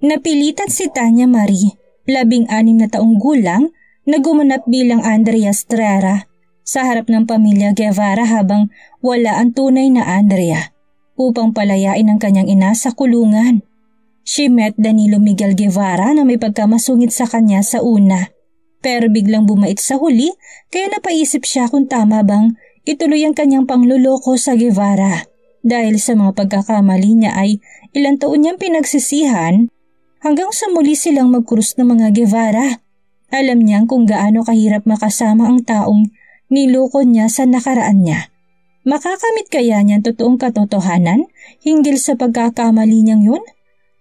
Napilitan si Tanya Marie, 16 na taong gulang, na gumanap bilang Andrea Estrella sa harap ng pamilya Guevara habang wala ang tunay na Andrea upang palayain ang kanyang ina sa kulungan. She met Danilo Miguel Guevara na may pagkamasungit sa kanya sa una, pero biglang bumait sa huli kaya napaisip siya kung tama bang ituloy ang kanyang pangluloko sa Guevara. Dahil sa mga pagkakamali niya ay ilang taon niyang pinagsisihan hanggang sa muli silang magkrus ng mga Guevara. Alam niyang kung gaano kahirap makasama ang taong niloko niya sa nakaraan niya. Makakamit kaya niyan totoong katotohanan hinggil sa pagkakamali niyang yun?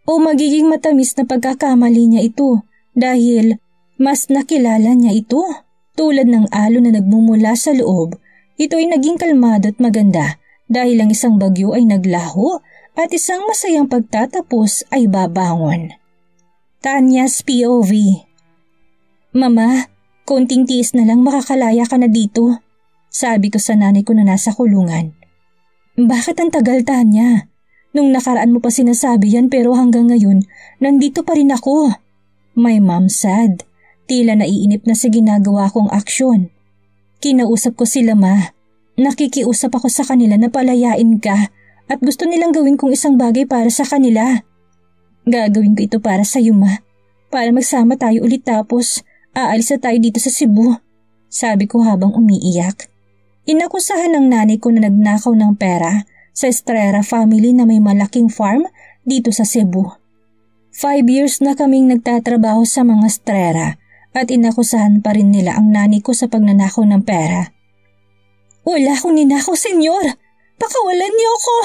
O magiging matamis na pagkakamali niya ito dahil mas nakilala niya ito? Tulad ng alon na nagmumula sa loob, ito ay naging kalmado at maganda dahil ang isang bagyo ay naglaho at isang masayang pagtatapos ay babangon. Tanya's POV. Mama, konting tiis na lang makakalaya ka na dito, sabi ko sa nanay ko na nasa kulungan. Bakit ang tagal, Tanya? Nung nakaraan mo pa sinasabi yan pero hanggang ngayon, nandito pa rin ako. My mom said, tila naiinip na sa ginagawa kong aksyon. Kinausap ko sila, ma. Nakikiusap ako sa kanila na palayain ka at gusto nilang gawin kong isang bagay para sa kanila. Gagawin ko ito para sa iyo, ma. Para magsama tayo ulit tapos aalis na tayo dito sa Cebu, sabi ko habang umiiyak. Inakusahan ng nanay ko na nagnakaw ng pera sa Estrella family na may malaking farm dito sa Cebu. 5 years na kaming nagtatrabaho sa mga Estrella at inakusahan pa rin nila ang nanay ko sa pagnanakaw ng pera. Wala akong ninakaw, senyor! Pakawalan niyo ako!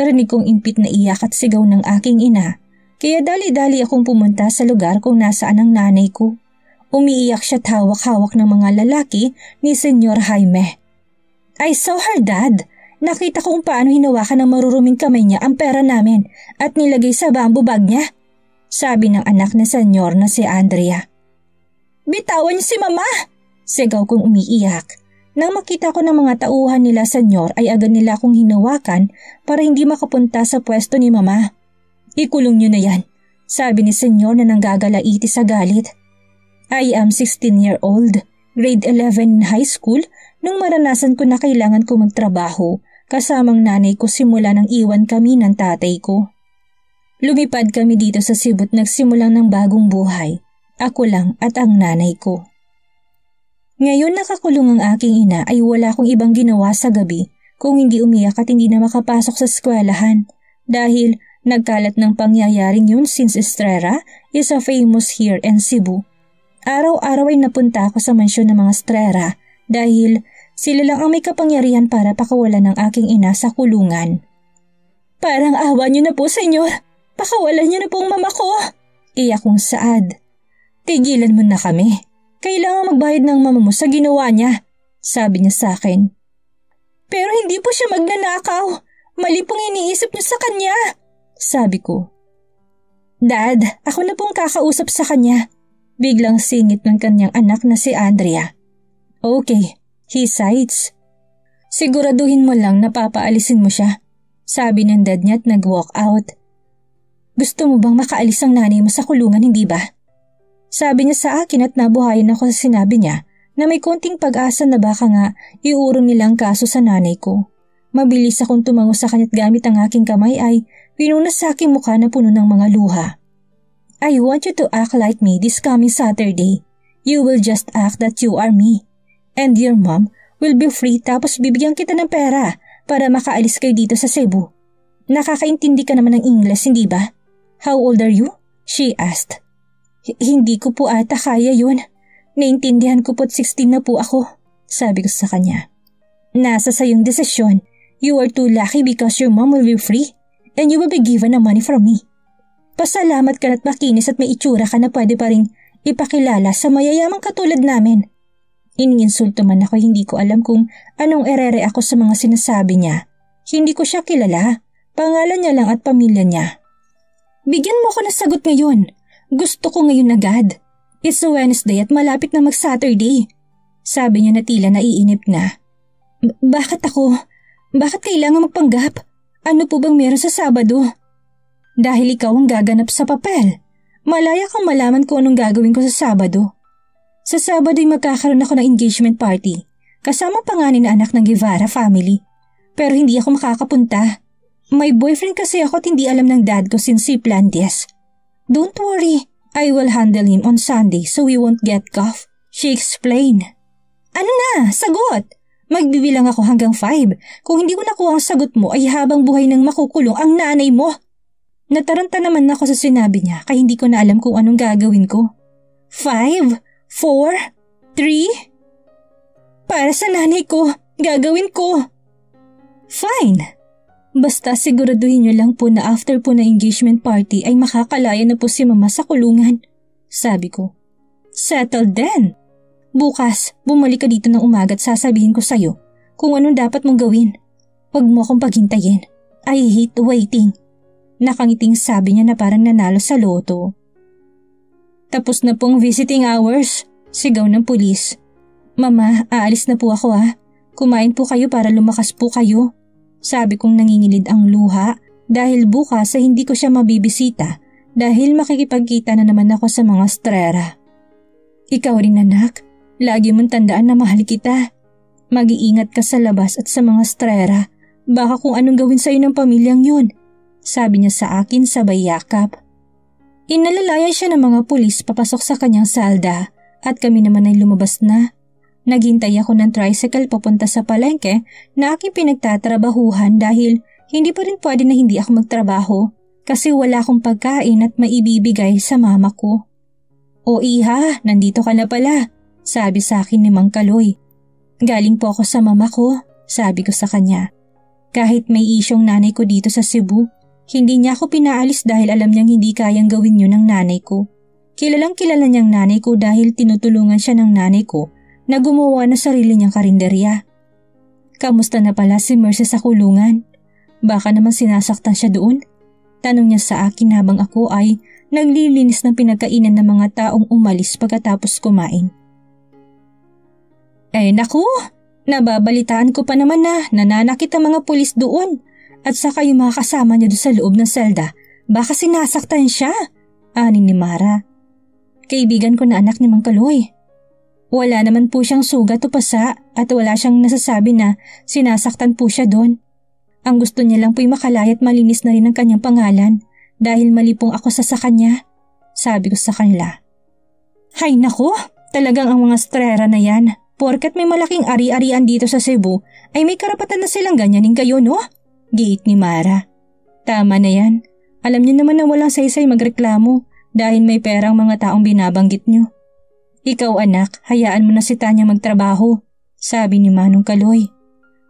Rinig kong impit na iyak at sigaw ng aking ina, kaya dali-dali akong pumunta sa lugar kung nasaan ang nanay ko. Umiiyak siya at hawak-hawak ng mga lalaki ni Senyor Jaime. I saw her, Dad. Nakita ko kung paano hinawakan ng maruruming kamay niya ang pera namin at nilagay sa bamboo bag niya, sabi ng anak ni Senyor na si Andrea. Bitawan niyo si Mama! Sigaw kong umiiyak. Nang makita ko ng mga tauhan nila, Senyor, ay agad nila akong hinawakan para hindi makapunta sa pwesto ni Mama. Ikulong niyo na yan, sabi ni Senyor na nanggagalaiti sa galit. I am 16-year-old, grade 11 in high school nung maranasan ko na kailangan ko magtrabaho kasamang nanay ko simula nang iwan kami ng tatay ko. Lumipad kami dito sa Cebu at nagsimulang ng bagong buhay. Ako lang at ang nanay ko. Ngayon nakakulong ang aking ina ay wala akong ibang ginawa sa gabi kung hindi umiyak at hindi na makapasok sa eskwelahan dahil nagkalat ng pangyayaring yun since Estrella is a famous here in Cebu. Araw-araw ay napunta ako sa mansyon ng mga Estrella dahil sila lang ang may kapangyarihan para pakawalan ng aking ina sa kulungan. Parang awa niyo na po, senyor. Pakawalan niyo na po ang mama ko. Iyak kong saad. Tigilan mo na kami. Kailangan magbayad ng mama mo sa ginawa niya, sabi niya sa akin. Pero hindi po siya magnanakaw. Mali pong iniisip niyo sa kanya, sabi ko. Dad, ako na pong kakausap sa kanya. Biglang singit ng kanyang anak na si Andrea. Okay, he sides. Siguraduhin mo lang na papaalisin mo siya, sabi ng dad niya at nag-walk out. Gusto mo bang makaalis ang nanay mo sa kulungan, hindi ba? Sabi niya sa akin at nabuhayan ako sa sinabi niya na may konting pag-asa na baka nga iurong nilang kaso sa nanay ko. Mabilis akong tumango sa kanya at gamit ang aking kamay ay pinunas sa aking mukha na puno ng mga luha. I want you to act like me this coming Saturday. You will just act that you are me. And your mom will be free tapos bibigyan kita ng pera para makaalis kayo dito sa Cebu. Nakakaintindi ka naman ng English, hindi ba? How old are you? She asked. Hindi ko po ata kaya yun. Naintindihan ko po't 16 na po ako, sabi ko sa kanya. Nasa sayong desisyon. You are too lucky because your mom will be free and you will be given a money from me. Pasalamat ka na't makinis at may itsura ka na pwede pa rin ipakilala sa mayayamang katulad namin. Iniinsulto man ako, hindi ko alam kung anong erere ako sa mga sinasabi niya. Hindi ko siya kilala. Pangalan niya lang at pamilya niya. Bigyan mo ko ng sagot ngayon. Gusto ko ngayon agad. It's a Wednesday at malapit na mag-Saturday. Sabi niya na tila naiinip na. Bakit ako? Bakit kailangan magpanggap? Ano po bang meron sa Sabado? Dahil ikaw ang gaganap sa papel. Malaya kang malaman kung anong gagawin ko sa Sabado. Sa Sabado ay magkakaroon ako ng engagement party. Kasama pa nga ni na anak ng Guevara family. Pero hindi ako makakapunta. May boyfriend kasi ako at hindi alam ng dad ko since he planned this. Don't worry, I will handle him on Sunday so we won't get cuffed, she explained. Ano na, sagot! Magbibilang ako hanggang 5. Kung hindi ko nakuha ang sagot mo ay habang buhay nang makukulong ang nanay mo. Nataranta naman ako sa sinabi niya kaya hindi ko na alam kung anong gagawin ko. 5, 4, 3? Para sa nanay ko, gagawin ko. Fine. Basta siguraduhin niyo lang po na after po na engagement party ay makakalaya na po si mama sa kulungan. Sabi ko. Settled then. Bukas, bumalik ka dito ng umaga at sasabihin ko sa'yo kung anong dapat mong gawin. Huwag mo akong paghintayin. I hate waiting. Nakangiting sabi niya na parang nanalo sa loto. Tapos na pong visiting hours, sigaw ng pulis. Mama, aalis na po ako ah. Kumain po kayo para lumakas po kayo. Sabi kong nangingilid ang luha dahil bukas ay hindi ko siya mabibisita dahil makikipagkita na naman ako sa mga strera. Ikaw rin anak, lagi mong tandaan na mahal kita. Mag-iingat ka sa labas at sa mga strera, baka kung anong gawin sa'yo ng pamilyang yun. Sabi niya sa akin sabay yakap. Inalalayan siya ng mga pulis papasok sa kanyang salda at kami naman ay lumabas na. Naghintay ako ng tricycle papunta sa palengke na aking pinagtatrabahuhan dahil hindi pa rin pwede na hindi ako magtrabaho kasi wala akong pagkain at maibibigay sa mama ko. O iha, nandito ka na pala, sabi sa akin ni Mang Kaloy. Galing po ako sa mama ko, sabi ko sa kanya. Kahit may isyong nanay ko dito sa Cebu, hindi niya ako pinaalis dahil alam niyang hindi kayang gawin yun ng nanay ko. Kilalang kilala niyang nanay ko dahil tinutulungan siya ng nanay ko na gumawa na sarili niyang karinderya. Kamusta na pala si Mercy sa kulungan? Baka naman sinasaktan siya doon? Tanong niya sa akin habang ako ay naglilinis ng pinagkainan ng mga taong umalis pagkatapos kumain. Naku, nababalitaan ko pa naman na nananakit ang mga pulis doon at saka yung mga kasama niya doon sa loob ng selda. Baka sinasaktan siya, ani ni Mara. Kaibigan ko na anak ni Mang Kaloy. Wala naman po siyang sugat o pasa at wala siyang nasasabi na sinasaktan po siya doon. Ang gusto niya lang po'y makalaya at malinis na rin ang kanyang pangalan dahil mali pong ako sa kanya, sabi ko sa kanila. Hay nako, talagang ang mga strera na yan, porket may malaking ari-arian dito sa Cebu ay may karapatan na silang ganyanin kayo no? Giit ni Mara. Tama na yan, alam niyo naman na walang saysay magreklamo dahil may perang mga taong binabanggit niyo. Ikaw anak, hayaan mo na si Tanya magtrabaho, sabi ni Manong Kaloy.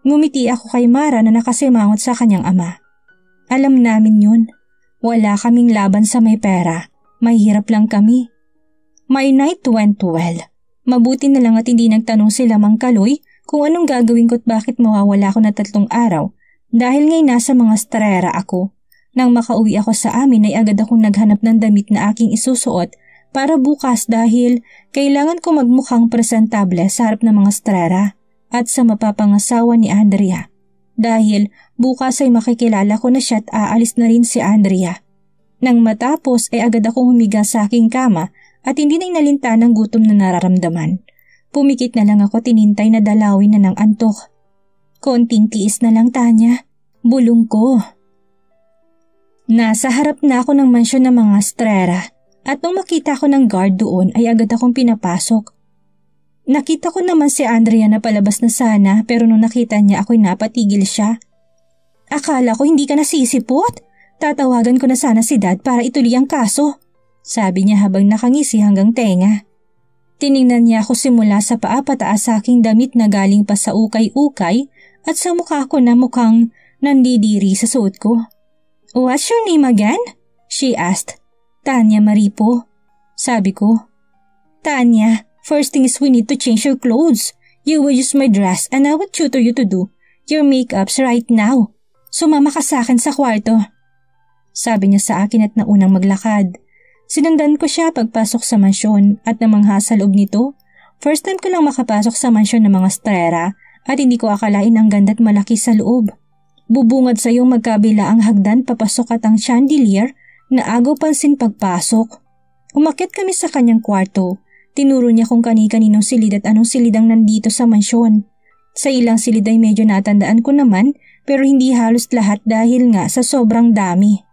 Ngumiti ako kay Mara na nakasimangot sa kanyang ama. Alam namin yun. Wala kaming laban sa may pera. Mahirap lang kami. My night went well. Mabuti na lang at hindi nagtanong sila Mang Kaloy kung anong gagawin ko at bakit mawawala ako na 3 araw dahil ngay nasa mga strera ako. Nang makauwi ako sa amin ay agad akong naghanap ng damit na aking isusuot para bukas dahil kailangan ko magmukhang presentable sa harap ng mga strera at sa mapapangasawa ni Andrea. Dahil bukas ay makikilala ko na siya at aalis na rin si Andrea. Nang matapos ay agad akong humiga sa aking kama at hindi na inalinta ng gutom na nararamdaman. Pumikit na lang ako tinintay na dalawin na ng antok. Konting tiis na lang Tanya, bulong ko. Nasa harap na ako ng mansyon ng mga strera. At nung makita ko ng guard doon ay agad akong pinapasok. Nakita ko naman si Andrea na palabas na sana pero nung nakita niya ako'y napatigil siya. Akala ko hindi ka nasisipot. Tatawagan ko na sana si Dad para ituloy ang kaso, sabi niya habang nakangisi hanggang tenga. Tiningnan niya ako simula sa paa pataas sa aking damit na galing pa sa ukay-ukay at sa mukha ko na mukhang nandidiri sa suot ko. What's your name again? She asked. Tanya Maripo, sabi ko. Tanya, first thing is we need to change your clothes. You will use my dress and I will tutor you to do your makeups right now. Sumama ka sa akin sa kwarto. Sabi niya sa akin at naunang maglakad. Sinundan ko siya pagpasok sa mansyon at namangha sa loob nito. First time ko lang makapasok sa mansyon ng mga strera at hindi ko akalain ang ganda at malaki sa loob. Bubungad sa iyong magkabila ang hagdan papasok at ang chandelier na agaw pansin pagpasok. Umakyat kami sa kanyang kwarto. Tinuro niya kung kani-kaninong silid at anong silid ang nandito sa mansyon. Sa ilang silid ay medyo natandaan ko naman pero hindi halos lahat dahil nga sa sobrang dami.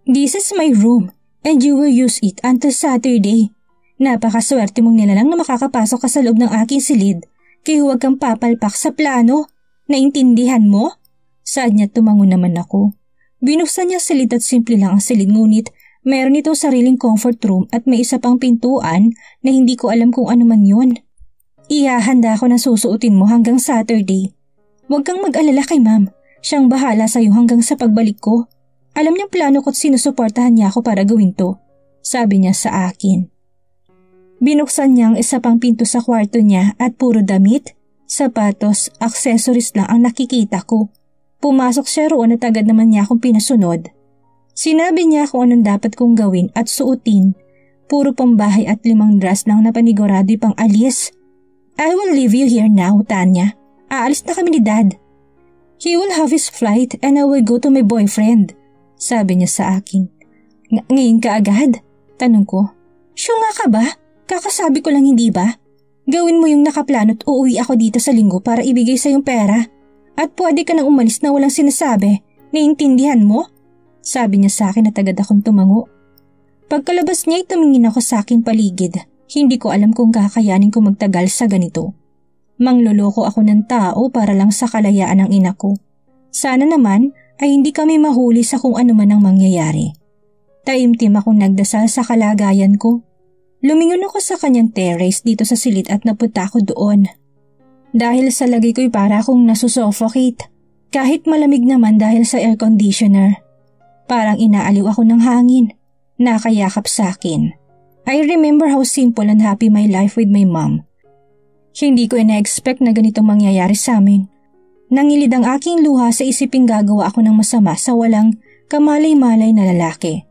This is my room and you will use it until Saturday. Napakaswerte mong nilalang na makakapasok ka sa loob ng aking silid kaya huwag kang papalpak sa plano. Naintindihan mo? Saad niya tumango naman ako. Binuksan niya silid at simple lang ang silid ngunit meron itong sariling comfort room at may isa pang pintuan na hindi ko alam kung ano man yun. Ihahanda ko na susuotin mo hanggang Saturday. Huwag kang mag-alala kay ma'am. Siyang bahala sa'yo hanggang sa pagbalik ko. Alam niyang plano ko't sinusuportahan niya ako para gawin to. Sabi niya sa akin. Binuksan niya ang isa pang pinto sa kwarto niya at puro damit, sapatos, accessories lang ang nakikita ko. Pumasok siya roon at agad naman niya akong pinasunod. Sinabi niya kung anong dapat kong gawin at suotin. Puro pambahay at 5 dress lang na panigurado pang alis. I will leave you here now, Tanya. Aalis na kami ni Dad. He will have his flight and I will go to my boyfriend. Sabi niya sa akin. Ngayon ka agad? Tanong ko. Sure nga ka ba? Kakasabi ko lang hindi ba? Gawin mo yung nakaplano at uuwi ako dito sa linggo para ibigay sa yung pera. At pwede ka nang umalis na walang sinasabi. Naiintindihan mo? Sabi niya sa akin at agad akong tumango. Pagkalabas niya ay tumingin ako sa aking paligid. Hindi ko alam kung kakayanin ko magtagal sa ganito. Mangloloko ako ng tao para lang sa kalayaan ng ina ko. Sana naman ay hindi kami mahuli sa kung ano man ang mangyayari. Taimtim akong nagdasal sa kalagayan ko. Lumingon ako sa kanyang terrace dito sa silid at napunta ako doon. Dahil sa lagay ko'y para akong nasusuffocate. Kahit malamig naman dahil sa air conditioner. Parang inaaliw ako ng hangin. Nakayakap sa akin. I remember how simple and happy my life with my mom. Hindi ko ina-expect na ganitong mangyayari sa amin. Nangilid ang aking luha sa isiping gagawa ako ng masama sa walang kamalay-malay na lalaki.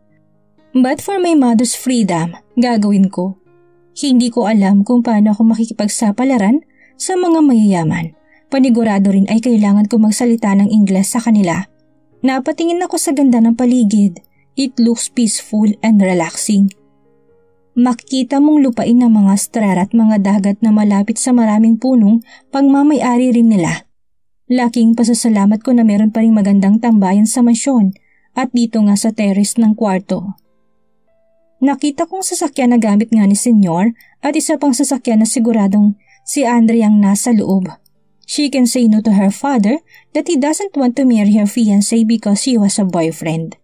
But for my mother's freedom, gagawin ko. Hindi ko alam kung paano ako makikipagsapalaran sa mga mayayaman. Panigurado rin ay kailangan ko magsalita ng Ingles sa kanila. Napatingin ako sa ganda ng paligid. It looks peaceful and relaxing. Makikita mong lupain ng mga strata at mga dagat na malapit sa maraming punong pagmamay-ari rin nila. Laking pasasalamat ko na meron pa rin magandang tambayan sa mansyon at dito nga sa terrace ng kwarto. Nakita kong sasakyan na gamit nga ni Senyor at isa pang sasakyan na siguradong si Andrea ang nasa loob. She can say no to her father that he doesn't want to marry her fiancé because she was a boyfriend.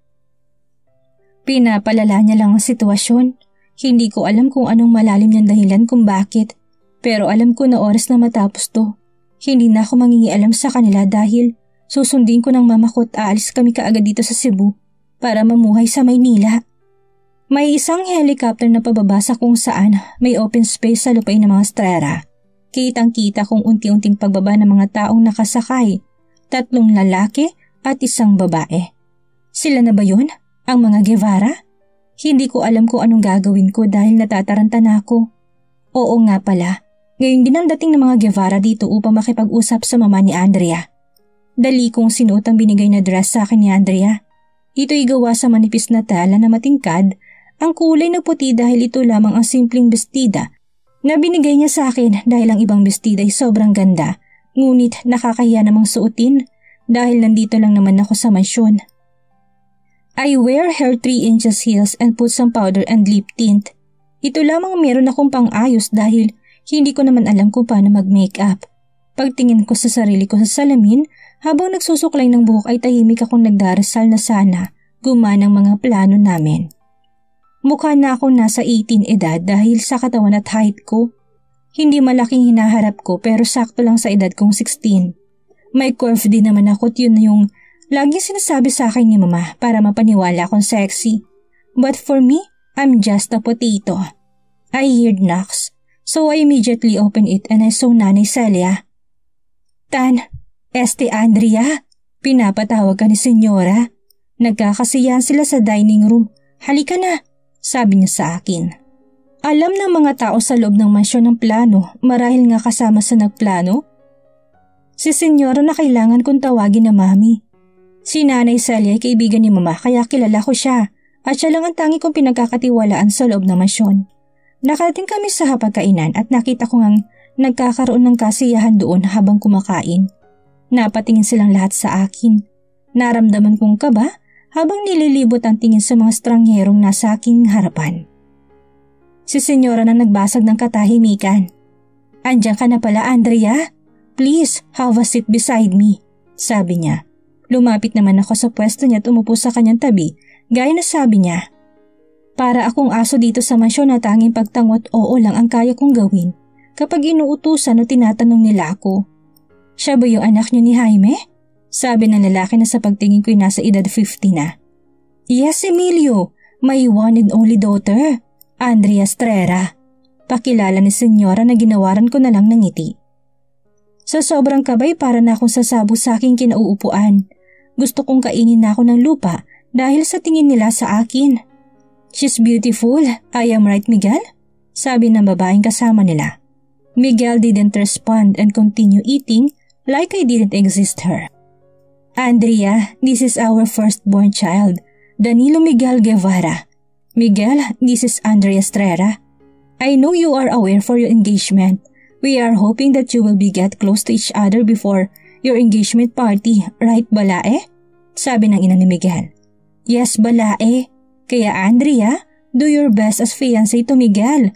Pinapalala niya lang ang sitwasyon. Hindi ko alam kung anong malalim niyang dahilan kung bakit, pero alam ko na oras na matapos to. Hindi na ako mangingialam sa kanila dahil susundin ko ng mama ko at aalis kami kaagad dito sa Cebu para mamuhay sa Maynila. May isang helicopter na pababa sa kung saan may open space sa lupain ng mga strata. Kitang-kita kung unti-unting pagbaba ng mga taong nakasakay, 3 lalaki at 1 babae. Sila na ba yun? Ang mga Guevara? Hindi ko alam kung anong gagawin ko dahil natataranta na ako. Oo nga pala, ngayon din ang dating ng mga Guevara dito upang makipag-usap sa mama ni Andrea. Dali kong sinuot ang binigay na dress sa akin ni Andrea. Ito'y gawa sa manipis na tela na matingkad, ang kulay na puti dahil ito lamang ang simpleng bestida na binigay niya sa akin dahil ang ibang bestida ay sobrang ganda, ngunit nakakahiya namang suotin dahil nandito lang naman ako sa mansyon. I wear her 3 inches heels and put some powder and lip tint. Ito lamang meron akong pang-ayos dahil hindi ko naman alam kung paano mag-makeup. Pagtingin ko sa sarili ko sa salamin, habang nagsusuklay ng buhok ay tahimik akong nagdarasal na sana gumana ang mga plano namin. Mukha na akong nasa 18 edad dahil sa katawan at height ko. Hindi malaking hinaharap ko pero sakto lang sa edad kong 16. May curve din naman ako at yun na yung laging sinasabi sa akin ni mama para mapaniwala akong sexy. But for me, I'm just a potato. I heard knocks, so I immediately opened it and I saw Nanay Celia. Tan, Andrea, pinapatawag ka ni Senyora. Nagkakasiyahan sila sa dining room. Halika na, sabi niya sa akin. Alam ng mga tao sa loob ng mansyon ng plano, marahil nga kasama sa nagplano. Si Senyora na kailangan kong tawagin na mami. Si Nanay Celia ay kaibigan ni mama kaya kilala ko siya at siya lang ang tangi kong pinagkakatiwalaan sa loob ng mansyon. Nakarating kami sa hapagkainan at nakita ko ngang nagkakaroon ng kasiyahan doon habang kumakain. Napatingin silang lahat sa akin. Naramdaman kong kaba habang nililibot ang tingin sa mga estrangerong nasa aking harapan. Si Senyora na nagbasag ng katahimikan. "Andiyan ka na pala, Andrea. Please, have a seat beside me," sabi niya. Lumapit naman ako sa pwesto niya at umupo sa kanyang tabi, gaya na sabi niya. Para akong aso dito sa mansyon na tanging pagtangot oo lang ang kaya kong gawin kapag inuutusan o tinatanong nila ako. "Siya ba yung anak niyo ni Jaime?" sabi ng lalaki na sa pagtingin ko'y nasa edad 50 na. "Yes, Emilio, my one and only daughter, Andrea Estrera," pakilala ni Senyora na ginawaran ko na lang ng ngiti. Sa sobrang kabay para na akong sasabog sa aking kinauupuan. Gusto kong kainin na ako ng lupa dahil sa tingin nila sa akin. "She's beautiful, I am right, Miguel?" sabi ng babaeng kasama nila. Miguel didn't respond and continue eating like I didn't exist her. "Andrea, this is our firstborn child, Danilo Miguel Guevara. Miguel, this is Andrea Estrera. I know you are aware for your engagement. We are hoping that you will get close to each other before your engagement party, right, Balae?" sabi ng ina ni Miguel. "Yes, Balae. Kaya Andrea, do your best as fiancé to Miguel.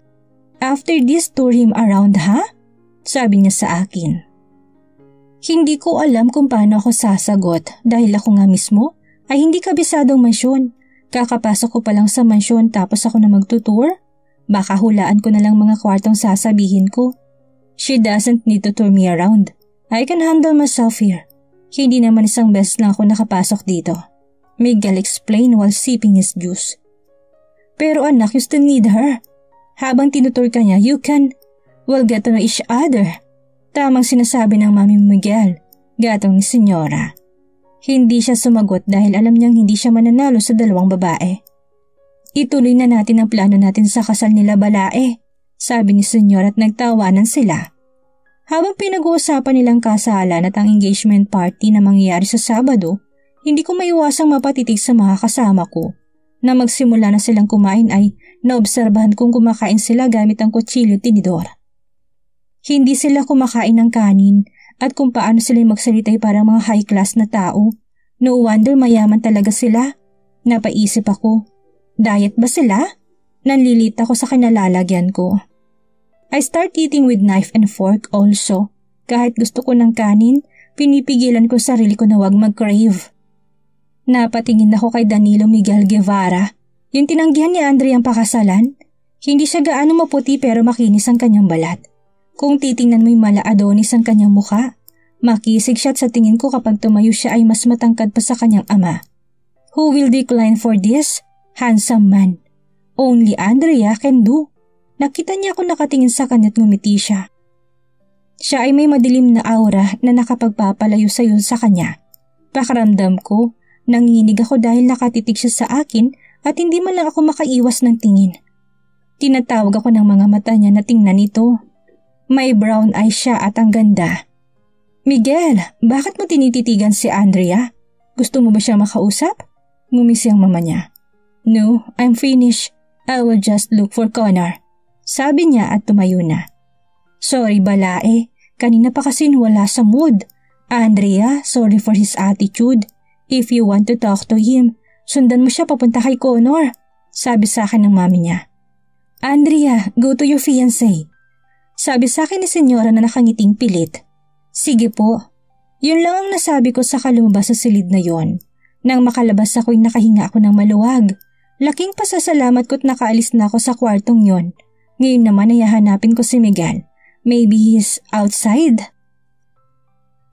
After this, tour him around, ha?" sabi niya sa akin. Hindi ko alam kung paano ako sasagot dahil ako nga mismo ay hindi kabisadong mansyon. Kakapasok ko pa lang sa mansyon tapos ako na magtutour. Baka hulaan ko na lang mga kwartong sasabihin ko. "She doesn't need to tour me around. I can handle myself here. Hindi naman isang beses lang ako nakapasok dito," Miguel explained while sipping his juice. "Pero anak, you still need her. Habang tinutur ka niya, you can, get to know each other." Tamang sinasabi ng mami Miguel, gatong ni Senyora. Hindi siya sumagot dahil alam niyang hindi siya mananalo sa dalawang babae. "Ituloy na natin ang plano natin sa kasal nila, Balae," sabi ni Senyora at nagtawanan sila. Habang pinag-uusapan nilang kasalan at ang engagement party na mangyayari sa Sabado, hindi ko maiwasang mapatitig sa mga kasama ko. Na magsimula na silang kumain ay naobserbahan kong kumakain sila gamit ang kutsilyo tinidor. Hindi sila kumakain ng kanin at kung paano sila magsalita ay parang mga high class na tao. No wonder mayaman talaga sila. Napaisip ako, diet ba sila? Nanlilita ako sa kinalalagyan ko. I start eating with knife and fork also. Kahit gusto ko ng kanin, pinipigilan ko sarili ko na wag mag-crave. Napatingin ako kay Danilo Miguel Guevara. Yung tinanggihan ni Andrea ang pakasalan. Hindi siya gaano maputi pero makinis ang kanyang balat. Kung titingnan mo yung mala Adonis ang kanyang mukha, makisig siya at sa tingin ko kapag tumayo siya ay mas matangkad pa sa kanyang ama. Who will decline for this? Handsome man. Only Andrea can do. Nakita niya ako nakatingin sa kanya at ngumiti siya. Siya ay may madilim na aura na nakapagpapalayo sa kanya. Pakiramdam ko, nanginig ako dahil nakatitig siya sa akin at hindi man lang ako makaiwas ng tingin. Tinatawag ako ng mga mata niya na tingnan ito. May brown eyes siya at ang ganda. "Miguel, bakit mo tinititigan si Andrea? Gusto mo ba siya makausap?" Ngumisi ang mama niya. "No, I'm finished. I will just look for Connor," sabi niya at tumayo na. "Sorry, Balae. Kanina pa kasi wala sa mood. Andrea, sorry for his attitude. If you want to talk to him, sundan mo siya papunta kay Connor," sabi sa akin ng mami niya. "Andrea, go to your fiancé," sabi sa akin ni Senyora na nakangiting pilit. "Sige po." Yun lang ang nasabi ko sa lumabas sa silid na yon. Nang makalabas ako'y nakahinga ako ng maluwag. Laking pasasalamat ko't nakaalis na ako sa kwartong yon. Ngayon naman ay hahanapin ko si Miguel. Maybe he's outside.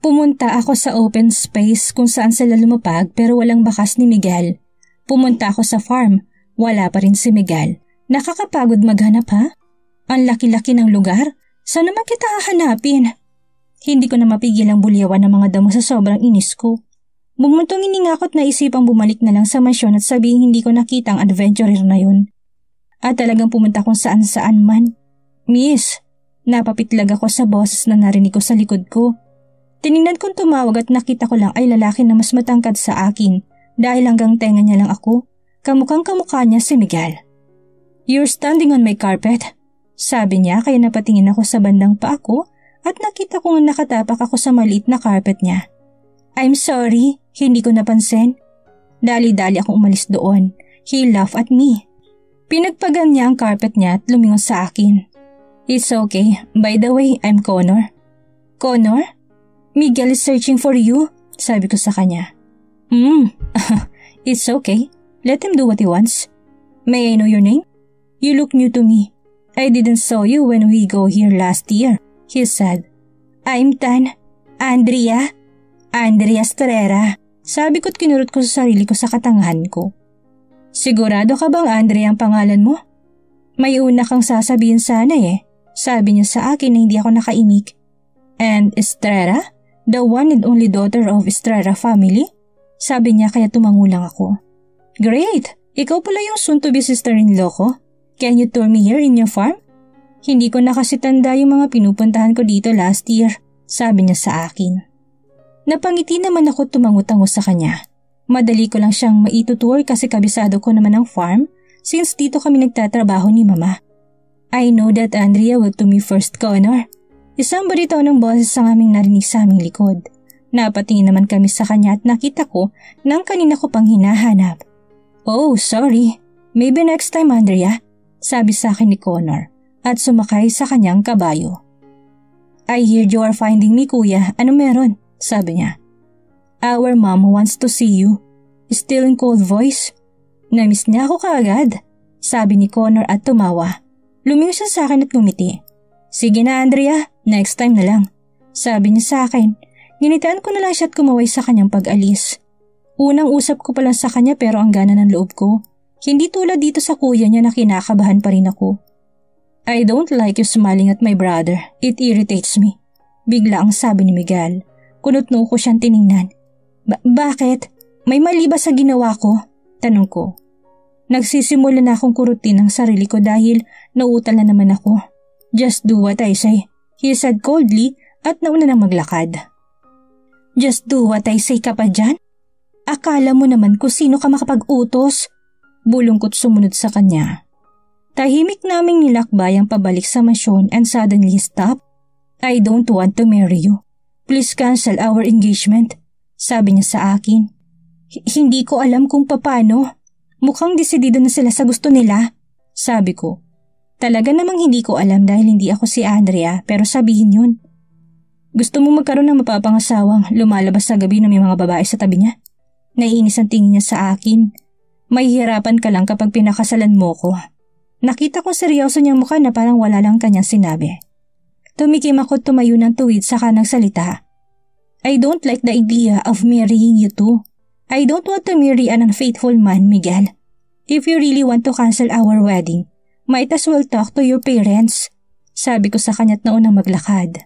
Pumunta ako sa open space kung saan sila lumapag pero walang bakas ni Miguel. Pumunta ako sa farm. Wala pa rin si Miguel. Nakakapagod maghanap ha? Ang laki-laki ng lugar. Saan naman kita hahanapin? Hindi ko na mapigil ang bulyawan ng mga damo sa sobrang inis ko. Bumuntong iningakot na isipang bumalik na lang sa mansyon at sabihin hindi ko nakita ang adventurer na yun. At talagang pumunta kung saan-saan man. "Miss," napapitlag ako sa boses na narinig ko sa likod ko. Tiningnan kong tumawag at nakita ko lang ay lalaki na mas matangkad sa akin dahil hanggang tenga niya lang ako. Kamukhang kamukha niya si Miguel. "You're standing on my carpet," sabi niya kaya napatingin ako sa bandang paa ko at nakita ko nga nakatapak ako sa maliit na carpet niya. "I'm sorry, hindi ko napansin." Dali-dali akong umalis doon. He laughed at me. Pinagpagan niya ang carpet niya at lumingon sa akin. "It's okay. By the way, I'm Connor." "Connor? Miguel is searching for you," sabi ko sa kanya. It's okay. Let him do what he wants. May I know your name? You look new to me. I didn't saw you when we go here last year," he said. "I'm Tan. Andrea. Andrea Estrera," sabi ko't kinurot ko sa sarili ko sa katangahan ko. "Sigurado ka bang Andrea ang pangalan mo? May una kang sasabihin sana sabi niya sa akin na hindi ako nakaimik. "And Estrera? The one and only daughter of Estrera family?" sabi niya kaya tumangulang ako. "Great! Ikaw pala yung soon-to-be sister-in-law ko. Can you tour me here in your farm?" "Hindi ko na kasi tanda yung mga pinupuntahan ko dito last year," sabi niya sa akin. Napangiti naman ako tumango-tango sa kanya. Madali ko lang siyang maitutour kasi kabisado ko naman ang farm since dito kami nagtatrabaho ni Mama. "I know that Andrea will to me first, Connor." Isang barito ng boses ang aming narinig sa aming likod. Napatingin naman kami sa kanya at nakita ko na ang kanina ko pang hinahanap. "Oh, sorry. Maybe next time, Andrea," sabi sa akin ni Connor at sumakay sa kanyang kabayo. "I heard you are finding me, kuya. Ano meron?" sabi niya. "Our mom wants to see you." Still in cold voice. "Namiss niya ako kaagad," sabi ni Connor at tumawa. Lumingon siya sa akin at ngumiti. "Sige na, Andrea. Next time na lang," sabi niya sa akin. Nginitaan ko na lang siya at kumaway sa kanyang pag-alis. Unang usap ko pa lang sa kanya pero ang gana ng loob ko. Hindi tulad dito sa kuya niya na kinakabahan pa rin ako. "I don't like you smiling at my brother. It irritates me," bigla ang sabi ni Miguel. Kunot-no ko siyang tiningnan. Bakit? May mali ba sa ginawa ko?" tanong ko. Nagsisimula na akong kurutin ang sarili ko dahil nauutal na naman ako. "Just do what I say," he said coldly at nauna nang maglakad. "Just do what I say ka pa dyan? Akala mo naman kung sino ka makapag-utos?" Bulong ko't sumunod sa kanya. Tahimik naming nilakbay ang pabalik sa mansyon and suddenly stop. "I don't want to marry you. Please cancel our engagement," sabi niya sa akin. Hindi ko alam kung paano. Mukhang desidido na sila sa gusto nila, sabi ko. Talaga namang hindi ko alam dahil hindi ako si Andrea pero sabihin yun. "Gusto mo magkaroon ng mapapangasawang lumalabas sa gabi na may mga babae sa tabi niya?" Naiinis ang tingin niya sa akin. "Mahihirapan ka lang kapag pinakasalan mo ko." Nakita kong seryoso niyang mukha na parang wala lang kanyang sinabi. Tumikim ako tumayo ng tuwid saka nagsalita. "I don't like the idea of marrying you two. I don't want to marry an unfaithful man, Miguel. If you really want to cancel our wedding, might as well talk to your parents," sabi ko sa kanya't naunang maglakad.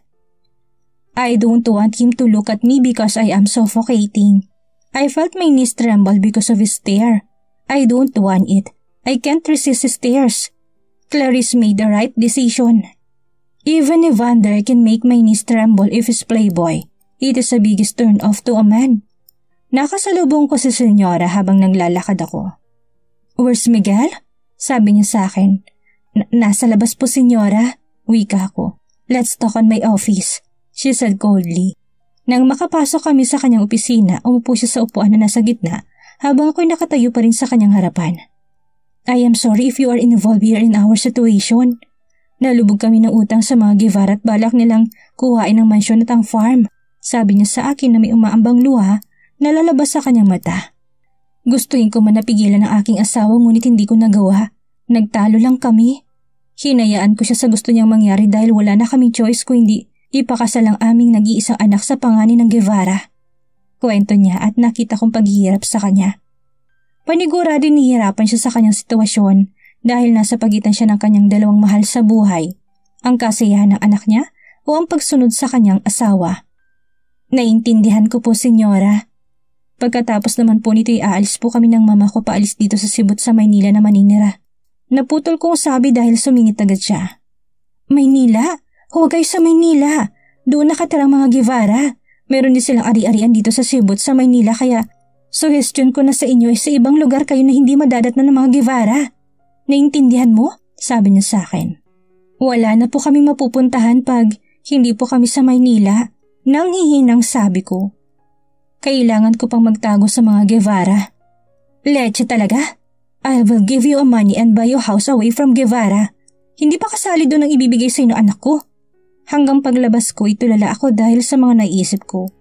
I don't want him to look at me because I am suffocating. I felt my knees tremble because of his stare. I don't want it. I can't resist his stares. Clarice made the right decision. Even Evander can make my knees tremble if he's playboy. It is the biggest turn off to a man. Nakasalubong ko si Senyora habang naglalakad ako. "Where's Miguel?" sabi niya sa akin. Nasa labas po, Senyora," wika ko. "Let's talk on my office," she said coldly. Nang makapasok kami sa kanyang opisina, umupo siya sa upuan na nasa gitna habang ako'y nakatayo pa rin sa kanyang harapan. "I am sorry if you are involved here in our situation. Nalubog kami ng utang sa mga Guevara at balak nilang kuhain ang mansyon at ang farm," sabi niya sa akin na may umaambang luha na lalabas sa kanyang mata. Gustuin ko man napigilan ang aking asawa ngunit hindi ko nagawa. Nagtalo lang kami. Hinayaan ko siya sa gusto niyang mangyari dahil wala na kaming choice kung hindi ipakasal ang aming nag-iisang anak sa panganin ng Guevara. Kwento niya at nakita kong paghihirap sa kanya. Panigurado nihirapan siya sa kanyang sitwasyon dahil nasa pagitan siya ng kanyang dalawang mahal sa buhay, ang kasiyahan ng anak niya o ang pagsunod sa kanyang asawa. "Naintindihan ko po, Senyora. Pagkatapos naman po nito'y aalis po kami ng mama ko paalis dito sa Cebu sa Maynila na maninira." Naputol kong sabi dahil sumingit agad siya. "Maynila? Huwag kayo sa Maynila. Doon nakatira ang mga Guevara. Meron din silang ari-arian dito sa Cebu sa Maynila kaya Suggestion ko na sa inyo ay sa ibang lugar kayo na hindi madadatnan ng mga Guevara. Naintindihan mo? Sabi niya sa akin. Wala na po kaming mapupuntahan pag hindi po kami sa Maynila. Nanghihinang sabi ko. Kailangan ko pang magtago sa mga Guevara. Leche talaga? I will give you a money and buy your house away from Guevara. Hindi pa kasali doon ang ibibigay sa inyo anak ko. Hanggang paglabas ko, itulala ako dahil sa mga naisip ko.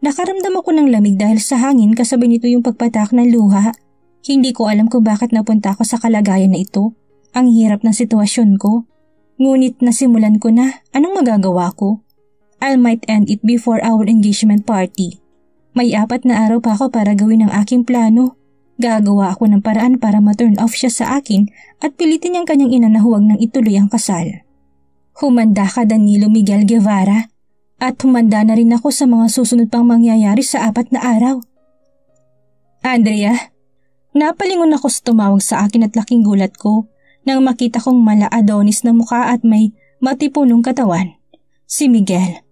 Nakaramdam ako ng lamig dahil sa hangin kasabay nito yung pagpatak ng luha. Hindi ko alam kung bakit napunta ako sa kalagayan na ito. Ang hirap ng sitwasyon ko. Ngunit nasimulan ko na, anong magagawa ko? I might end it before our engagement party. May 4 na araw pa ako para gawin ang aking plano. Gagawa ako ng paraan para ma-turn off siya sa akin at pilitin niyang kanyang ina na huwag nang ituloy ang kasal. Humanda ka, Danilo Miguel Guevara. At humanda na rin ako sa mga susunod pang mangyayari sa 4 na araw. Andrea, napalingon ako sa tumawag sa akin at laking gulat ko nang makita kong mala Adonis na mukha at may matipunong katawan. Si Miguel.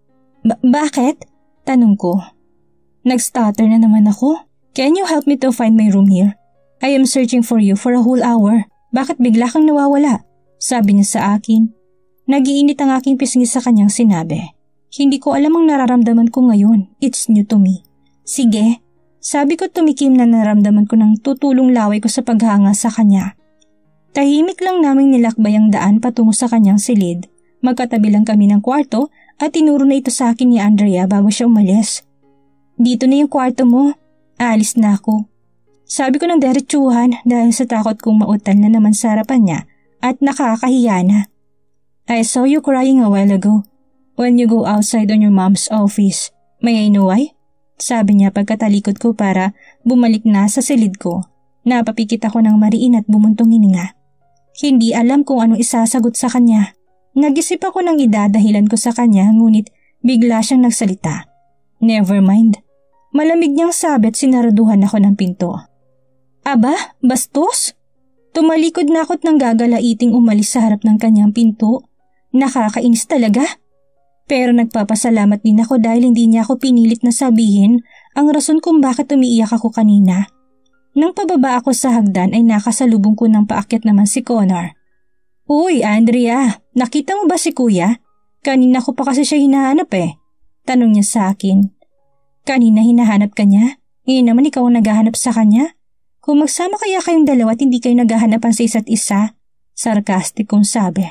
Bakit? Tanong ko. Nag-stutter na naman ako. Can you help me to find my room here? I am searching for you for a whole hour. Bakit bigla kang nawawala? Sabi niya sa akin. Nagiinit ang aking pisngi sa kanyang sinabi. Hindi ko alam ang nararamdaman ko ngayon. It's new to me. Sige. Sabi ko tumikim na nararamdaman ko ng tutulong laway ko sa paghanga sa kanya. Tahimik lang naming nilakbay ang daan patungo sa kanyang silid. Magkatabi lang kami ng kwarto at tinuro na ito sa akin ni Andrea bago siya umalis. Dito na yung kwarto mo. Alis na ako. Sabi ko ng diretsuhan dahil sa takot kong mautal na naman sa harapan niya at nakakahiya na. I saw you crying a while ago. When you go outside on your mom's office, may I know why? Sabi niya pagkatalikod ko para bumalik na sa silid ko. Napapikit ako ng mariin at bumuntong hininga. Hindi alam kung anong isasagot sa kanya. Nag-isip ako ng idadahilan ko sa kanya ngunit bigla siyang nagsalita. Never mind. Malamig niyang sabi at sinaraduhan ako ng pinto. Aba, bastos? Tumalikod na ako't nang gagalaiting umalis sa harap ng kanyang pinto. Nakakainis talaga. Pero nagpapasalamat din ako dahil hindi niya ako pinilit na sabihin ang rason kung bakit umiiyak ako kanina. Nang pababa ako sa hagdan ay nakasalubong ko ng paakyat naman si Connor. Uy, Andrea, nakita mo ba si kuya? Kanina ko pa kasi siya hinahanap eh. Tanong niya sa akin. Kanina hinahanap ka niya? Ngayon naman ikaw ang naghahanap sa kanya? Kung magsama kaya kayong dalawa at hindi kayo naghahanapan sa isa't isa? Sarcastic kong sabi.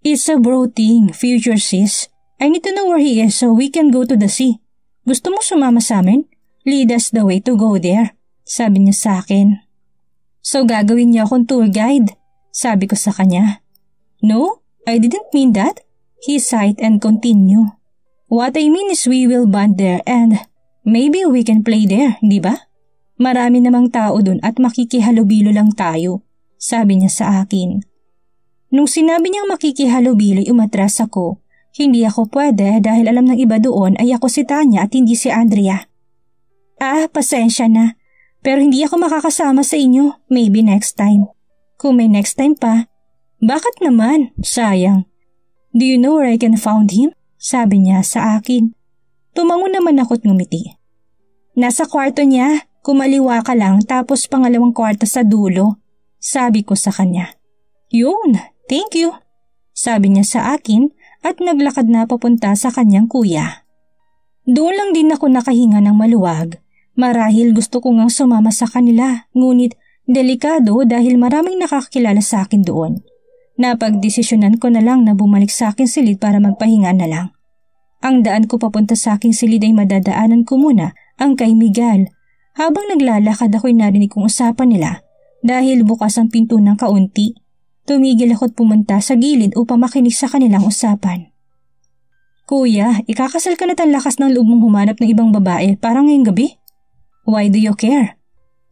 It's a bro thing, future sis. I need to know where he is so we can go to the sea. Gusto mo sumama sa amin? Lead us the way to go there, sabi niya sa akin. So gagawin niya akong tour guide, sabi ko sa kanya. No, I didn't mean that. He sighed and continued. What I mean is we will bond there and maybe we can play there, di ba? Marami namang tao dun at makikihalubilo lang tayo, sabi niya sa akin. Nung sinabi niyang makikihalubilo ay umatras ako. Hindi ako pwede dahil alam ng iba doon ay ako si Tanya at hindi si Andrea. Pasensya na. Pero hindi ako makakasama sa inyo. Maybe next time. Kung may next time pa. Bakit naman? Sayang. Do you know where I can find him? Sabi niya sa akin. Tumango naman ako't ngumiti. Nasa kwarto niya. Kumaliwa ka lang tapos pangalawang kwarto sa dulo. Sabi ko sa kanya. Yun. Thank you, sabi niya sa akin at naglakad na papunta sa kanyang kuya. Doon lang din ako nakahinga ng maluwag. Marahil gusto ko ngang sumama sa kanila, ngunit delikado dahil maraming nakakilala sa akin doon. Napagdesisyonan ko na lang na bumalik sa aking silid para magpahinga na lang. Ang daan ko papunta sa aking silid ay madadaanan ko muna ang kay Miguel. Habang naglalakad ako'y narinig kong usapan nila dahil bukas ang pinto ng kaunti. Tumigil ako't pumunta sa gilid upang makinig sa kanilang usapan. Kuya, ikakasal ka na tan lakas ng loob mong humanap ng ibang babae para ngayong gabi? Why do you care?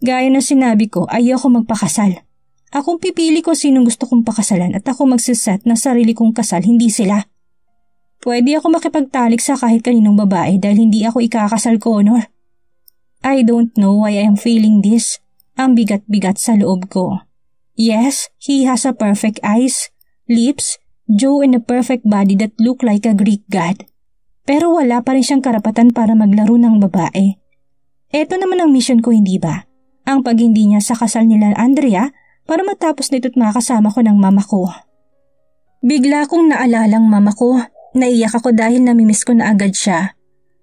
Gaya na sinabi ko, ayoko magpakasal. Akong pipili ko sinong gusto kong pakasalan at ako magsiset na sarili kong kasal, hindi sila. Pwede ako makipagtalik sa kahit kaninong babae dahil hindi ako ikakasal, Connor. I don't know why I am feeling this. Ang bigat-bigat sa loob ko. Yes, he has a perfect eyes, lips, jaw and a perfect body that look like a Greek god. Pero wala pa rin siyang karapatan para maglaro ng babae. Eto naman ang mission ko, hindi ba? Ang paghindi niya sa kasal nila Andrea para matapos nito't makasama ko ng mama ko. Bigla kong naalalang mama ko. Naiyak ako dahil namimiss ko na agad siya.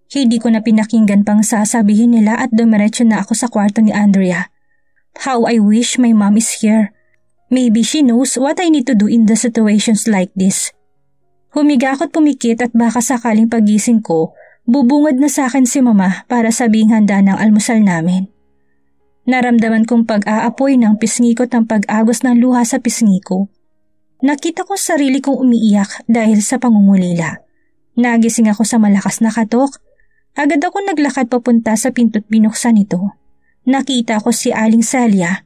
Hindi ko na pinakinggan pang sasabihin nila at dumiretso na ako sa kwarto ni Andrea. How I wish my mom is here. Maybe she knows what I need to do in the situations like this. Humiga ako't pumikit at baka sakaling pagising ko, bubungad na sa akin si mama para sabing handa ng almusal namin. Naramdaman kong pag-aapoy ng pisngi ko at ang pag-agos ng luha sa pisngi ko. Nakita ko sarili kong umiiyak dahil sa pangungulila. Nagising ako sa malakas na katok. Agad ako naglakad papunta sa pinto't binuksan ito. Nakita ko si Aling Celia.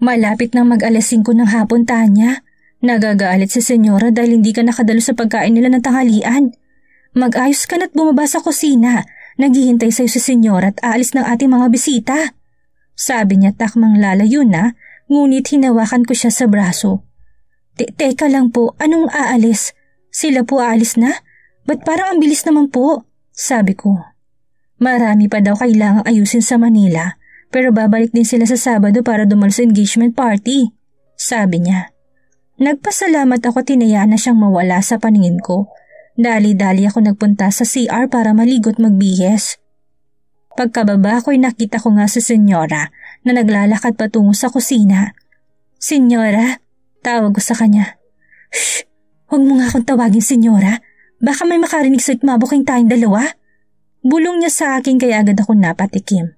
Malapit nang mag-alas 5 ng hapon, Tanya. Nagagalit si Senyora dahil hindi ka nakadalo sa pagkain nila ng tanghalian. Mag-ayos ka na't bumaba sa kusina. Naghihintay sa'yo si Senyora at aalis ng ating mga bisita. Sabi niya takmang lalayo na, ngunit hinawakan ko siya sa braso. Teka lang po, anong aalis? Sila po aalis na? Ba't parang ang bilis naman po? Sabi ko. Marami pa daw kailangang ayusin sa Manila, pero babalik din sila sa Sabado para dumalo sa engagement party. Sabi niya. Nagpasalamat ako, tinayaan na siyang mawala sa paningin ko. Dali-dali ako nagpunta sa CR para maligo't magbihis. Pagkababa ko'y nakita ko nga si Senyora na naglalakad patungo sa kusina. Senyora, tawag ko sa kanya. Shh! Huwag mo nga akong tawagin, Senyora. Baka may makarinig sa'yo't mabuking tayong dalawa. Bulong niya sa akin kaya agad ako napatikim.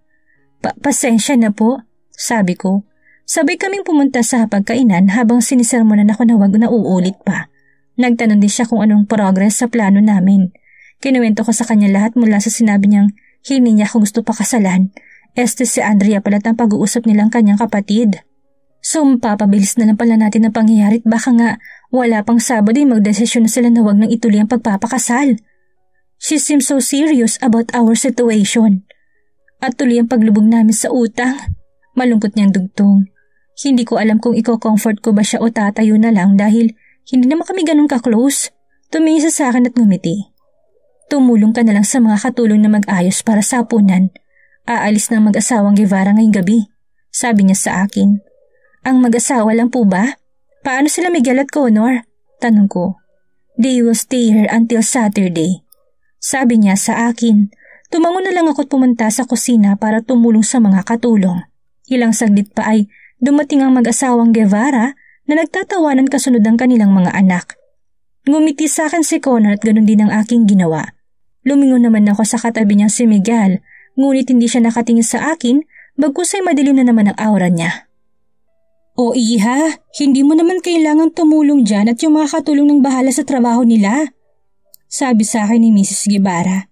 Pasensya na po, sabi ko. Sabay kaming pumunta sa pagkainan habang sinisermonan ako na wag na uulit pa. Nagtanong din siya kung anong progress sa plano namin. Kinuwento ko sa kanya lahat mula sa sinabi niyang hindi niya ako gusto pakasalan. Si Andrea pala't ang pag-uusap nilang kanyang kapatid. So mapapabilis na lang pala natin ang pangyayari at baka nga wala pang Sabado ay magdesisyon na sila na wag nang ituloy ang pagpapakasal. She seems so serious about our situation. At tuloy ang paglubog namin sa utang. Malungkot niyang dugtong. Hindi ko alam kung iko-comfort ko ba siya o tatayo na lang dahil hindi naman kami ganun ka-close. Tumingin sa akin at ngumiti. Tumulong ka na lang sa mga katulong na mag-ayos para sa hapunan. Aalis ng mag-asawang Guevara ngayong gabi. Sabi niya sa akin. Ang mag-asawa lang po ba? Paano sila Miguel at Connor? Tanong ko. They will stay here until Saturday. Sabi niya sa akin. Tumango na lang ako't pumunta sa kusina para tumulong sa mga katulong. Ilang saglit pa ay dumating ang mag-asawang Guevara na nagtatawanan kasunod ang kanilang mga anak. Ngumiti sa akin si Connor at ganun din ang aking ginawa. Lumingon naman ako sa katabi niyang si Miguel, ngunit hindi siya nakatingin sa akin bagkus ay madilim na naman ang aura niya. O iha, hindi mo naman kailangan tumulong dyan at yung mga katulong ng bahala sa trabaho nila. Sabi sa akin ni Mrs. Guevara.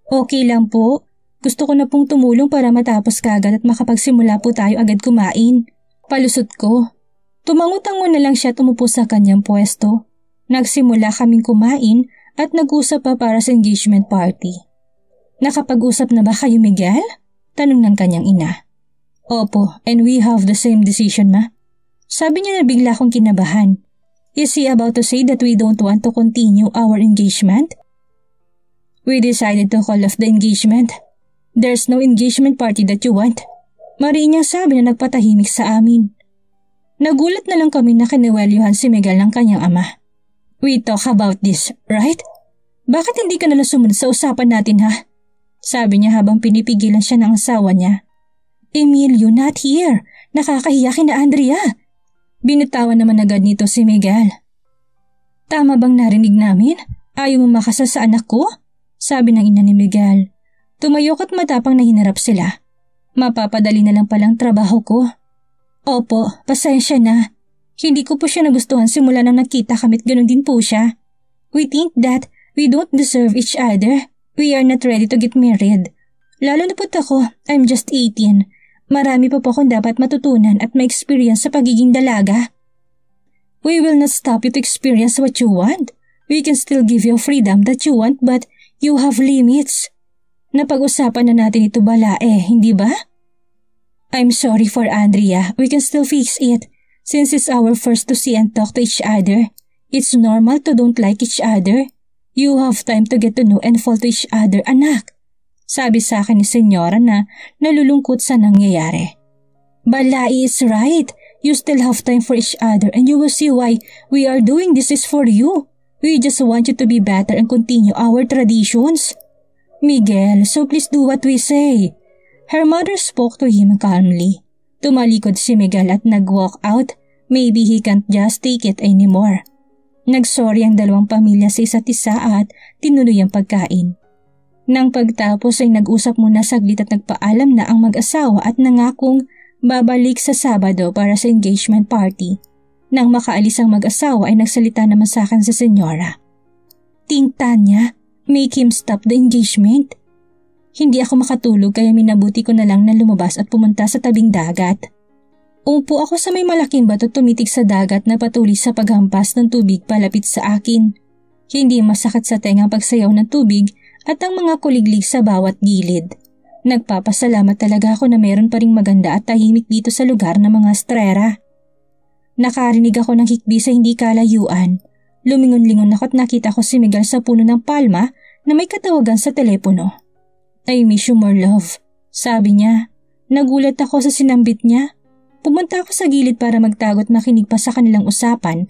Okay lang po. Gusto ko na pong tumulong para matapos kagad at makapagsimula po tayo agad kumain. Palusot ko. Tumango-tango na lang siya at umupo sa kanyang pwesto. Nagsimula kaming kumain at nag-usap pa para sa engagement party. Nakapag-usap na ba kayo, Miguel? Tanong ng kanyang ina. Opo, and we have the same decision, ma. Sabi niya na bigla akong kinabahan. Is he about to say that we don't want to continue our engagement? We decided to call off the engagement. There's no engagement party that you want. Mariin niyang sabi na nagpatahimik sa amin. Nagulat na lang kami na kiniwelyuhan si Miguel ng kanyang ama. We talk about this, right? Bakit hindi ka nalang sumunod sa usapan natin, ha? Sabi niya habang pinipigilan siya ng asawa niya. Emilio, not here. Nakakahiya kina Andrea. Binitawan naman agad nito si Miguel. Tama bang narinig namin? Ayaw mo makasal sa anak ko? Sabi ng ina ni Miguel. Tumayok at matapang na hinarap sila. Mapapadali na lang palang trabaho ko. Opo, pasensya na. Hindi ko po siya nagustuhan simula nang nakita kami't ganun din po siya. We think that we don't deserve each other. We are not ready to get married. Lalo na po't ako, I'm just 18. Marami pa po akong dapat matutunan at ma-experience sa pagiging dalaga. We will not stop you to experience what you want. We can still give you freedom that you want but you have limits. Napag-usapan na natin ito bala hindi ba? I'm sorry for Andrea. We can still fix it. Since it's our first to see and talk to each other, it's normal to don't like each other. You have time to get to know and fall to each other, anak. Sabi sa akin ni Senyora na nalulungkot sa nangyayari. Balai is right. You still have time for each other and you will see why we are doing this is for you. We just want you to be better and continue our traditions. Miguel, so please do what we say. Her mother spoke to him calmly. Tumalikod si Miguel at nag-walk out. Maybe he can't just take it anymore. Nagsorry ang dalawang pamilya sa isa't isa at tinuloy ang pagkain. Nang pagtapos ay nag-usap muna saglit at nagpaalam na ang mag-asawa at nangakong babalik sa Sabado para sa engagement party. Nang makaalis ang mag-asawa ay nagsalita naman sa akin sa Senyora. Ting Tanya, make him stop the engagement. Hindi ako makatulog kaya minabuti ko na lang na lumabas at pumunta sa tabing dagat. Umupo ako sa may malaking bato tumitig sa dagat na patuloy sa paghampas ng tubig palapit sa akin. Hindi masakit sa tenga ang pagsayaw ng tubig at ang mga kuliglig sa bawat gilid. Nagpapasalamat talaga ako na meron pa ring maganda at tahimik dito sa lugar ng mga Estrera. Nakarinig ako ng hikbi sa hindi kalayuan. Lumingon-lingon ako at nakita ko si Miguel sa puno ng palma na may katawagan sa telepono. I miss you more, love, sabi niya. Nagulat ako sa sinambit niya. Pumunta ako sa gilid para magtago at makinig pa sa kanilang usapan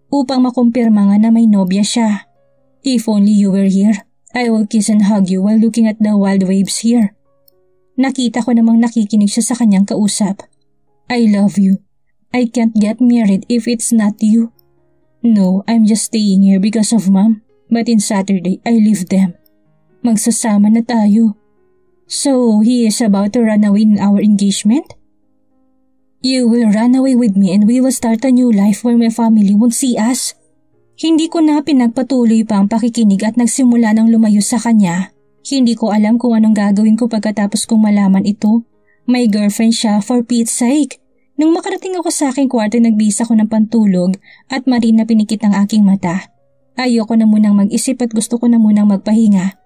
upang makumpirma nga na may nobya siya. If only you were here, I will kiss and hug you while looking at the wild waves here. Nakita ko namang nakikinig siya sa kanyang kausap. I love you. I can't get married if it's not you. No, I'm just staying here because of Mom. But in Saturday, I leave them. Magsasama na tayo. So, he is about to run away in our engagement? You will run away with me and we will start a new life where my family won't see us. Hindi ko na pinagpatuloy pa ang pakikinig at nagsimula ng lumayo sa kanya. Hindi ko alam kung anong gagawin ko pagkatapos kong malaman ito. May girlfriend siya for Pete's sake. Nung makarating ako sa aking kwarto, nagbihis ako ng pantulog at marin na pinikit ang aking mata. Ayoko na munang mag-isip at gusto ko na munang magpahinga.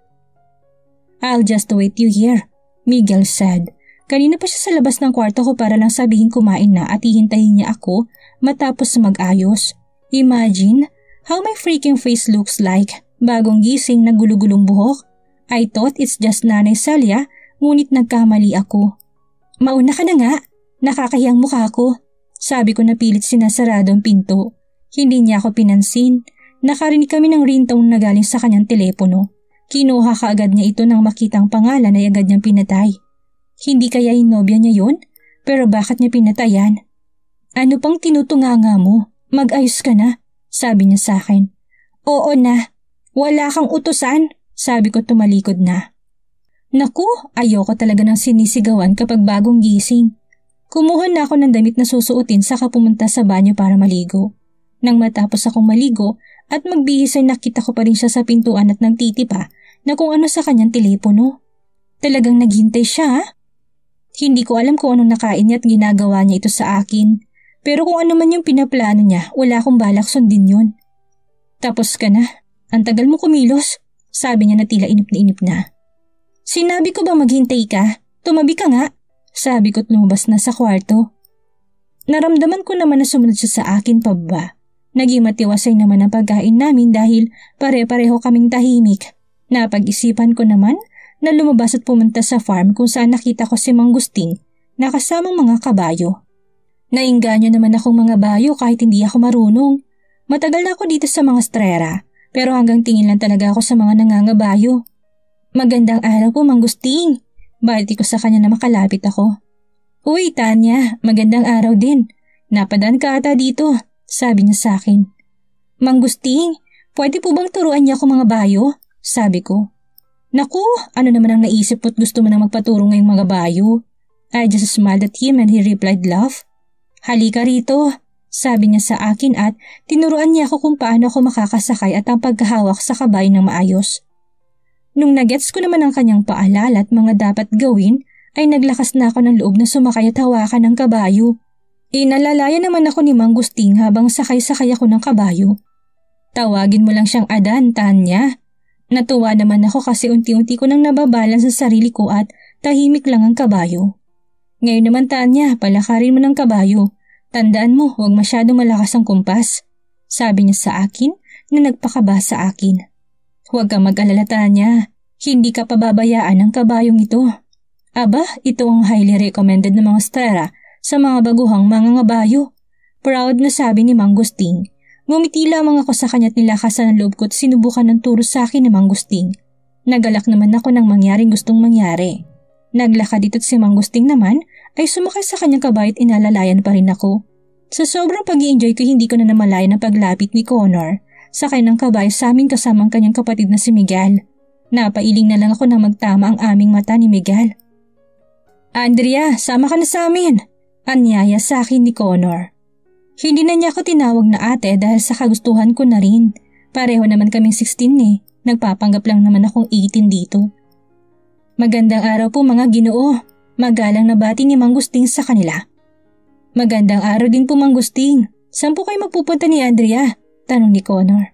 I'll just wait you here, Miguel said. Kanina pa siya sa labas ng kwarto ko para lang sabihin kumain na at hihintayin niya ako matapos mag-ayos. Imagine how my freaking face looks like. Bagong gising na gulugulong buhok. I thought it's just Nanay Celia, ngunit nagkamali ako. Mauna ka na nga, nakakahiyang mukha ko. Sabi ko na pilit sinasarado ang pinto. Hindi niya ako pinansin. Nakarinig kami ng ringtone na galing sa kanyang telepono. Kinuha kaagad niya ito nang makitang pangalan ay agad niyang pinatay. Hindi kaya yung nobya niya yun? Pero bakit niya pinatayan? Ano pang tinutunganga mo? Mag-ayos ka na, sabi niya sa akin. Oo na, wala kang utusan. Sabi ko tumalikod na. Naku, ayoko talaga ng sinisigawan kapag bagong gising. Kumuha na ako ng damit na susuotin saka pumunta sa banyo para maligo. Nang matapos akong maligo at magbihis ay nakita ko pa rin siya sa pintuan at nagtitipa na kung ano sa kanyang telepono. Talagang naghintay siya ha? Hindi ko alam kung anong nakain niya at ginagawa niya ito sa akin. Pero kung ano man yung pinaplano niya, wala akong balak sundin yun. Tapos ka na. Ang tagal mo kumilos. Sabi niya na tila inip na. Sinabi ko ba maghintay ka? Tumabi ka nga. Sabi ko't lumabas na sa kwarto. Naramdaman ko naman na sumunod siya sa akin pababa. Naging matiwasay naman ang pagkain namin dahil pare-pareho kaming tahimik. Napag-isipan ko naman na lumabas at pumunta sa farm kung saan nakita ko si Mang Gusting na kasamang mga kabayo. Nainganyo naman akong mga bayo kahit hindi ako marunong. Matagal na ako dito sa mga Estrera. Pero hanggang tingin lang talaga ako sa mga nangangabayo. Magandang araw po, Mang Gusting. Balti ko sa kanya na makalapit ako. Uy, Tanya, magandang araw din. Napadaan ka ata dito, sabi niya sa akin. Mang Gusting, pwede po bang turuan niya ako mga bayo? Sabi ko. Naku, ano naman ang naisip mo't gusto mo na magpaturo ngayong mga bayo? I just smiled at him and he replied, "Love." Halika rito. Sabi niya sa akin at tinuruan niya ako kung paano ako makakasakay at ang pagkahawak sa kabayo ng maayos. Nung nagets ko naman ang kanyang paalala at mga dapat gawin, ay naglakas na ako ng loob na sumakay at hawakan ng kabayo. Inalalaya naman ako ni Mang Gusting habang sakay-sakay ako ng kabayo. Tawagin mo lang siyang Adan, Tanya. Natuwa naman ako kasi unti-unti ko nang nababalan sa sarili ko at tahimik lang ang kabayo. Ngayon naman Tanya, palakarin mo ng kabayo. Tandaan mo, huwag masyadong malakas ang kumpas. Sabi niya sa akin na nagpakaba sa akin. Huwag kang mag-alala Tanya. Hindi ka pababayaan ng kabayong ito. Aba, ito ang highly recommended na mga Strera sa mga baguhang mga ngabayo. Proud na sabi ni Mang Gusting. Ngumiti lamang ako sa kanya't nilakasan ng loob ko at sinubukan ng turo sa akin ni Mang Gusting. Nagalak naman ako ng mangyaring gustong mangyari. Naglakad dito't si Mang Gusting naman ay sumakay sa kanyang kabay at inalalayan pa rin ako. Sa sobrang pag-i-enjoy ko hindi ko na namalayan ang paglapit ni Connor. Sakay ng kabay sa aming kasamang kanyang kapatid na si Miguel. Napailing na lang ako na magtama ang aming mata ni Miguel. Andrea, sama ka na sa amin. Anyaya sa akin ni Connor. Hindi na niya ako tinawag na ate dahil sa kagustuhan ko na rin. Pareho naman kaming 16 eh. Nagpapanggap lang naman akong 18 dito. Magandang araw po mga Ginoo. Magalang na bati ni Mang Gusting sa kanila. Magandang araw din po Mang Gusting. Saan po kayo magpupunta ni Andrea? Tanong ni Connor.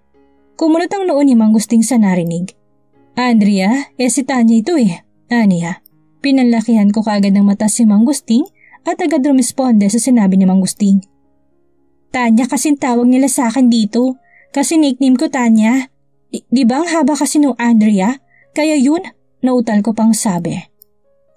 Kumunot ang noon ni Mang Gusting sa narinig. Andrea, si Tanya ito eh. Aniya. Pinanlakihan ko kaagad ng mata si Mang Gusting at agad rumisponde sa sinabi ni Mang Gusting. Tanya kasing tawag nila sa akin dito. Kasi nickname ko Tanya. Di ba ang haba kasi nung Andrea? Kaya yun, nautal ko pang sabi.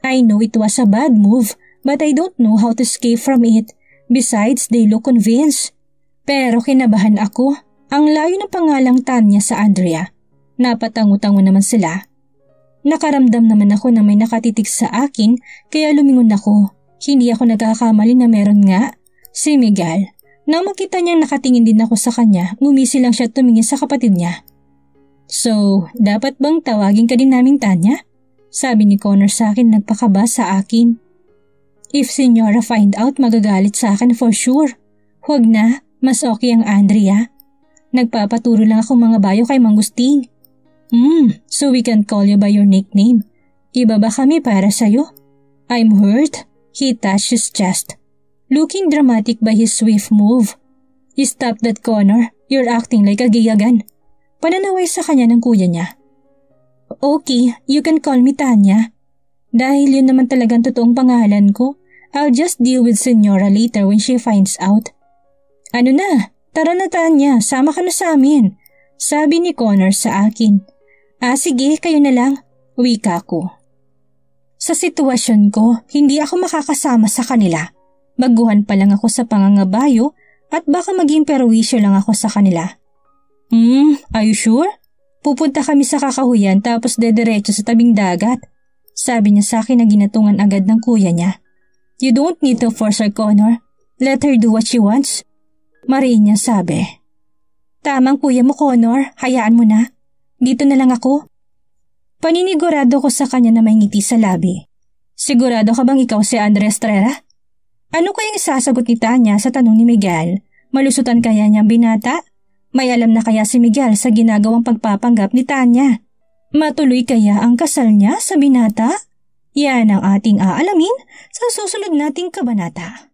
I know it was a bad move, but I don't know how to escape from it. Besides, they look convinced. Pero kinabahan ako. Ang layo ng pangalang Tanya sa Andrea. Napatango-tango naman sila. Nakaramdam naman ako na may nakatitig sa akin kaya lumingon ako. Hindi ako nagkakamali na meron nga. Si Miguel. Nang makita niyang nakatingin din ako sa kanya, ngumisi lang siya tumingin sa kapatid niya. So, dapat bang tawagin ka din naming Tanya? Sabi ni Connor sa akin nagpakaba sa akin. If Senyora find out magagalit sa akin for sure. Huwag na, mas okay ang Andrea. Nagpapaturo lang ako mga bayo kay Mang Gusting. So we can call you by your nickname. Iba ba kami para sa'yo? I'm hurt. He touched his chest. Looking dramatic by his swift move. Stop that, Connor. You're acting like a giyagan. Pananaway sa kanya ng kuya niya. Okay, you can call me Tanya. Dahil yun naman talagang totoong pangalan ko, I'll just deal with Senyora later when she finds out. Ano na? Tara na Tanya, sama ka na sa amin. Sabi ni Connor sa akin. Sige, kayo na lang. Wika ko. Sa sitwasyon ko, hindi ako makakasama sa kanila. Baguhan pa lang ako sa pangangabayo at baka maging perwisyo lang ako sa kanila. Are you sure? Pupunta kami sa kakahuyan tapos dediretso sa tabing dagat. Sabi niya sa akin na ginatungan agad ng kuya niya. You don't need to force her, Connor. Let her do what she wants. Mariin niya sabi. Tamang kuya mo, Connor. Hayaan mo na. Dito na lang ako. Paninigurado ko sa kanya na may ngiti sa labi. Sigurado ka bang ikaw si Andrea Estrera? Ano kayang isasagot ni Tanya sa tanong ni Miguel? Malusutan kaya niyang binata? May alam na kaya si Miguel sa ginagawang pagpapanggap ni Tanya? Matuloy kaya ang kasal niya sa binata? Yan ang ating aalamin sa susunod nating kabanata.